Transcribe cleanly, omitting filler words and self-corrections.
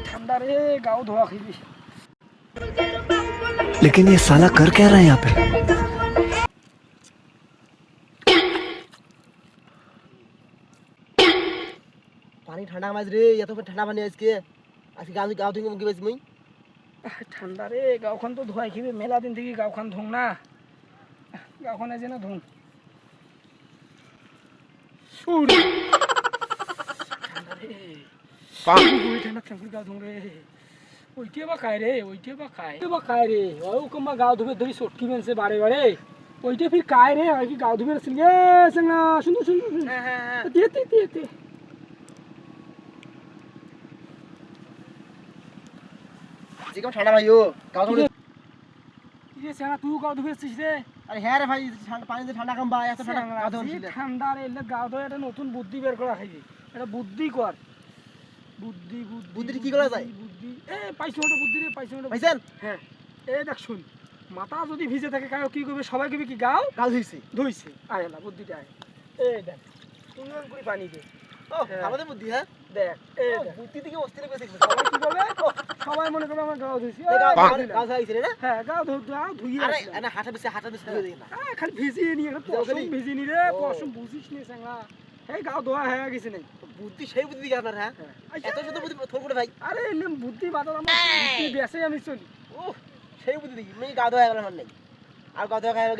ठंडा रे गाँव धोआ खीबी लेकिन ये साला कर क्या रहा है यहाँ पे? पानी ठंडा माज रे या तो फिर ठंडा पानी आजके আজকে গাঁও থেকে মুখে বেশ মুই ठंडा रे गाँव खान तो धोआ खीबी मेला दिन थी गाँव खान धोंग ना गाँव खान ऐसे ना धोंग ठंडा रे ठंडा चंकुल गाँव धोंग रे ওইটে বা খায় রে ওইটে বা খায় রে ও কমা গাও ধুবে ধরি সটকি মেনছে বারে বারে ওইটে ফির খায় রে আর কি গাও ধুবে আসল গে সঙ্গা শুন শুন হ্যাঁ হ্যাঁ তে যেকম ঠান্ডা ভাইও গাঁও থেকে ये सना तू गाव ধুবে আসছিস রে আরে হ্যাঁ রে ভাই ঠান্ডা পানিতে ঠান্ডা কম বা এত ঠান্ডা গাঁও ধরে ঠান্ডা রে এলে গাও ধরে একটা নতুন বুদ্ধি বের করা খাইবি এটা বুদ্ধি কর বুদ্ধি বুদ্ধি কি করা যায় বুদ্ধি এ পাইছো ওটা বুদ্ধি রে পাইছো ওটা পাইছেন হ্যাঁ এই দেখ শুন মাথা যদি ভিজে থাকে কাও কি করবে সবাই কইবে কি গাও গাঁও ধুইছে ধুইছে আয় না বুদ্ধিটা আয় এই দেখ সুন্দর করে পানি দে ও আমাদের বুদ্ধি হ্যাঁ দেখ এই দেখ বুদ্ধি থেকে অস্থির করে দেখছ সবাই কি বলবে সবাই মনে করবে আমার গাও ধুইছি গাঁও ধুইছে রে হ্যাঁ গাও ধুইয়ে আরে না হাঁটা বেশি ধুয়ে দেই না খালি ভিজিয়ে নিয়ে পশম ভিজিয়ে নি রে পশম বুঝিস নি সাংলা এই গাও ধোয়া হয়ে গেছে নাই বুদ্ধি সেই বুদ্ধি কি আপনার হ্যাঁ এত শুধু বুদ্ধি থোর করে ভাই আরে এলে বুদ্ধি বাদল আমার বুদ্ধি বেসে আমি চলি ও সেই বুদ্ধি দেখি আমি গাঁও ধোয়া গেল আমার নাই আর গাঁও ধোয়া গেল